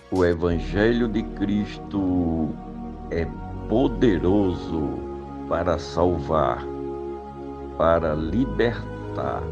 O Evangelho de Cristo é poderoso para salvar, para libertar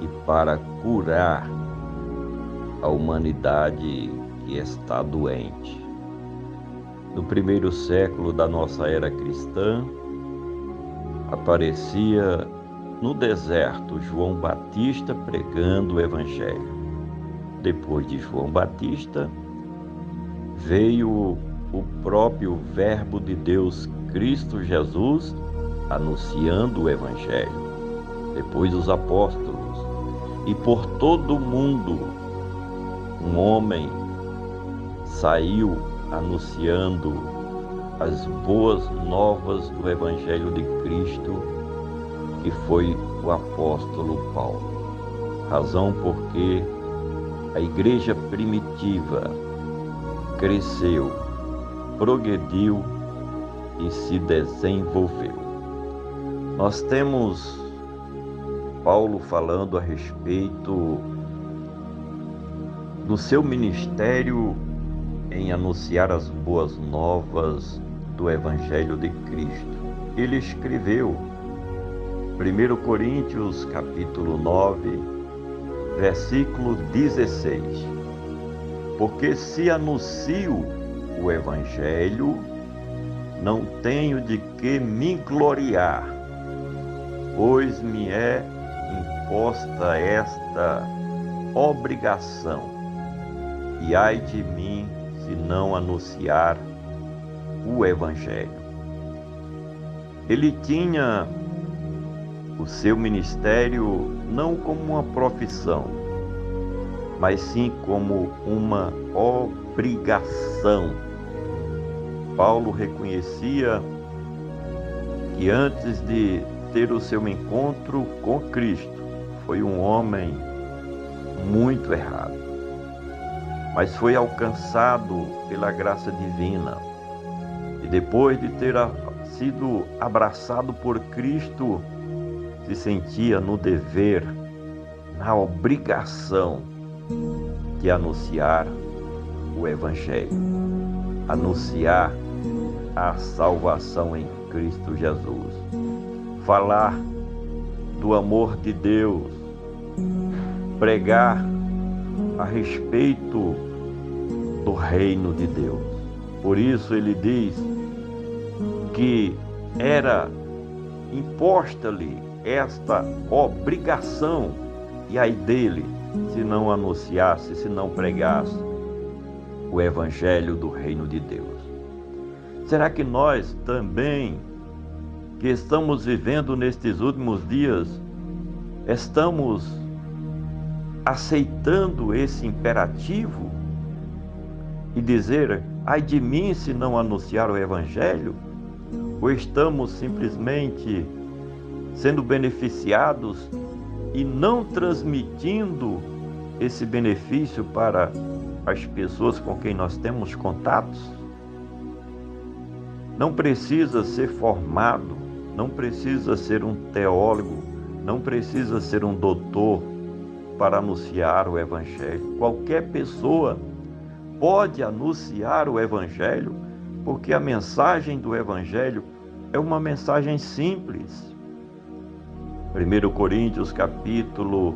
e para curar a humanidade que está doente. No primeiro século da nossa era cristã, aparecia no deserto João Batista pregando o Evangelho. Depois de João Batista, veio o próprio Verbo de Deus, Cristo Jesus, anunciando o Evangelho. Depois os apóstolos. E por todo o mundo, um homem saiu anunciando as boas novas do Evangelho de Cristo, que foi o apóstolo Paulo. Razão porque a igreja primitiva cresceu, progrediu e se desenvolveu. Nós temos Paulo falando a respeito do seu ministério em anunciar as boas novas do Evangelho de Cristo. Ele escreveu 1 Coríntios capítulo 9, versículo 16. Porque se anuncio o Evangelho, não tenho de que me gloriar, pois me é imposta esta obrigação, e ai de mim se não anunciar o Evangelho. Ele tinha o seu ministério não como uma profissão, mas sim como uma obrigação. Paulo reconhecia que antes de ter o seu encontro com Cristo, foi um homem muito errado, mas foi alcançado pela graça divina. E depois de ter sido abraçado por Cristo, se sentia no dever, na obrigação de anunciar o Evangelho, anunciar a salvação em Cristo Jesus, falar do amor de Deus, pregar a respeito do reino de Deus. Por isso ele diz que era imposta-lhe esta obrigação, e ai dele se não anunciasse, se não pregasse o Evangelho do reino de Deus. Será que nós também, que estamos vivendo nestes últimos dias, estamos aceitando esse imperativo e dizer, ai de mim se não anunciar o Evangelho? Ou estamos simplesmente sendo beneficiados e não transmitindo esse benefício para as pessoas com quem nós temos contatos? Não precisa ser formado, não precisa ser um teólogo, não precisa ser um doutor para anunciar o Evangelho. Qualquer pessoa pode anunciar o Evangelho, porque a mensagem do Evangelho é uma mensagem simples. 1 Coríntios capítulo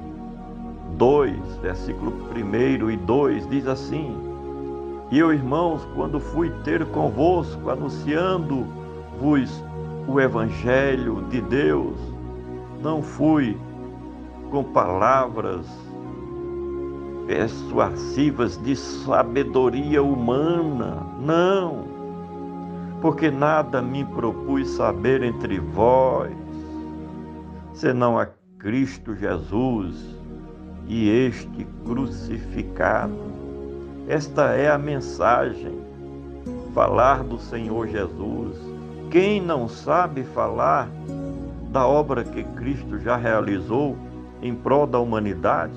2, versículo 1 e 2 diz assim: E eu, irmãos, quando fui ter convosco, anunciando-vos o Evangelho de Deus, não fui com palavras persuasivas de sabedoria humana, não, porque nada me propus saber entre vós, senão a Cristo Jesus e este crucificado. Esta é a mensagem, falar do Senhor Jesus. Quem não sabe falar da obra que Cristo já realizou em prol da humanidade,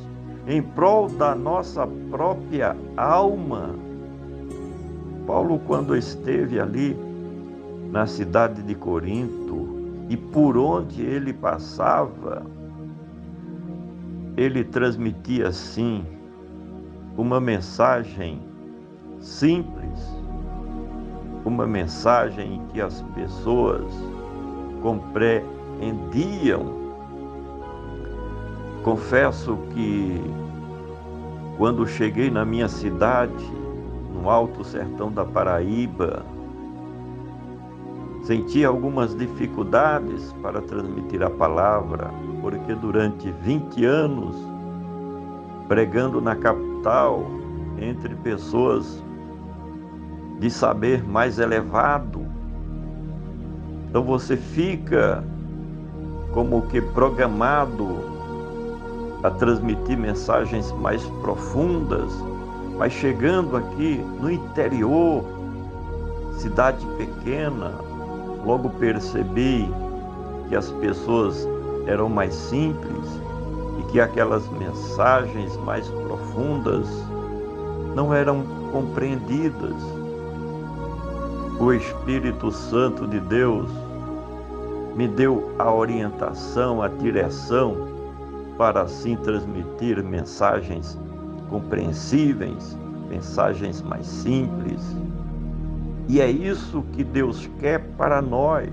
em prol da nossa própria alma? Paulo, quando esteve ali na cidade de Corinto, e por onde ele passava, ele transmitia assim uma mensagem simples, uma mensagem em que as pessoas compreendiam. Confesso que quando cheguei na minha cidade, no Alto Sertão da Paraíba, senti algumas dificuldades para transmitir a palavra, porque durante 20 anos, pregando na capital, entre pessoas de saber mais elevado, então você fica como que programado a transmitir mensagens mais profundas, mas chegando aqui no interior, cidade pequena, logo percebi que as pessoas eram mais simples e que aquelas mensagens mais profundas não eram compreendidas. O Espírito Santo de Deus me deu a orientação, a direção para assim transmitir mensagens compreensíveis, mensagens mais simples. E é isso que Deus quer para nós.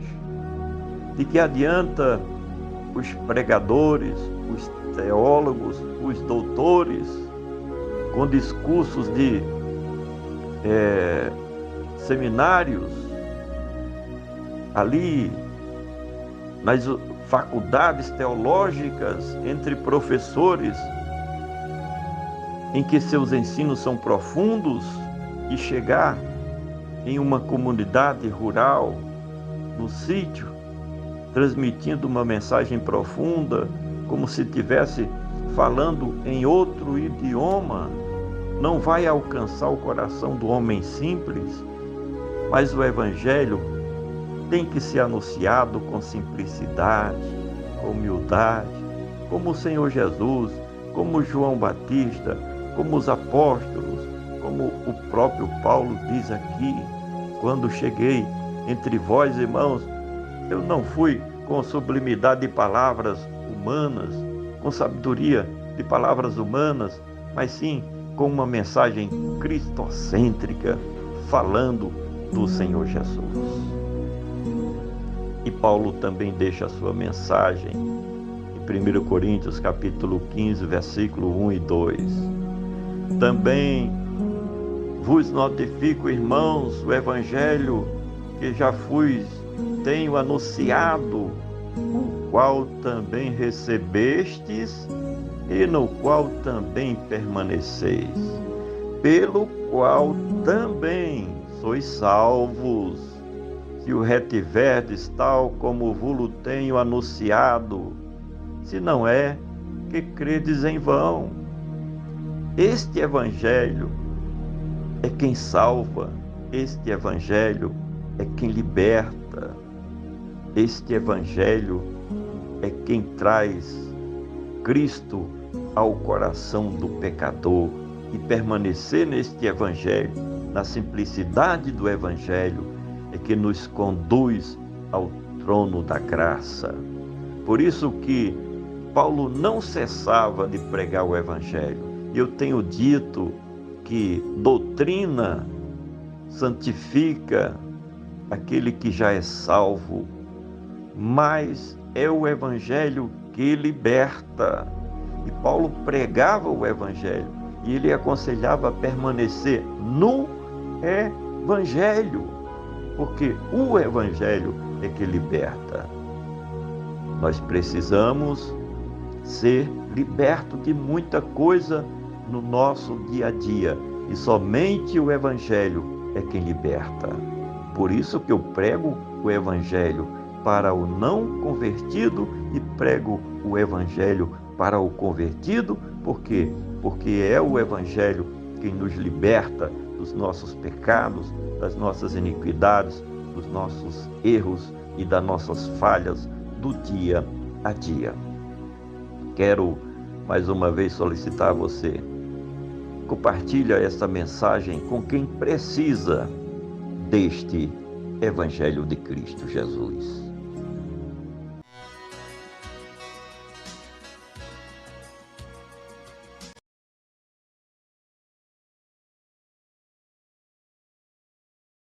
De que adianta os pregadores, os teólogos, os doutores, com discursos de seminários, ali nas faculdades teológicas, entre professores, em que seus ensinos são profundos, e chegar em uma comunidade rural, no sítio, transmitindo uma mensagem profunda, como se estivesse falando em outro idioma, não vai alcançar o coração do homem simples. Mas o Evangelho tem que ser anunciado com simplicidade, com humildade, como o Senhor Jesus, como João Batista, como os apóstolos, como o próprio Paulo diz aqui: quando cheguei entre vós, irmãos, eu não fui com sublimidade de palavras humanas, com sabedoria de palavras humanas, mas sim com uma mensagem cristocêntrica, falando do Senhor Jesus. E Paulo também deixa a sua mensagem em 1 Coríntios capítulo 15, versículo 1 e 2. Também vos notifico, irmãos, o evangelho que já tenho anunciado, o qual também recebestes e no qual também permaneceis, pelo qual também sois salvos, se o retiverdes tal como vos tenho anunciado, se não é que credes em vão. Este evangelho é quem salva, este evangelho é quem liberta, este evangelho é quem traz Cristo ao coração do pecador. E permanecer neste evangelho, na simplicidade do evangelho, é que nos conduz ao trono da graça. Por isso que Paulo não cessava de pregar o evangelho. Eu tenho dito que doutrina santifica aquele que já é salvo, mas é o evangelho que liberta. E Paulo pregava o evangelho e ele aconselhava a permanecer no evangelho, porque o evangelho é que liberta. Nós precisamos ser libertos de muita coisa no nosso dia a dia, e somente o evangelho é quem liberta. Por isso que eu prego o evangelho para o não convertido e prego o evangelho para o convertido. Por quê? Porque é o evangelho quem nos liberta dos nossos pecados, das nossas iniquidades, dos nossos erros e das nossas falhas do dia a dia. Quero mais uma vez solicitar a você: compartilha esta mensagem com quem precisa deste Evangelho de Cristo Jesus.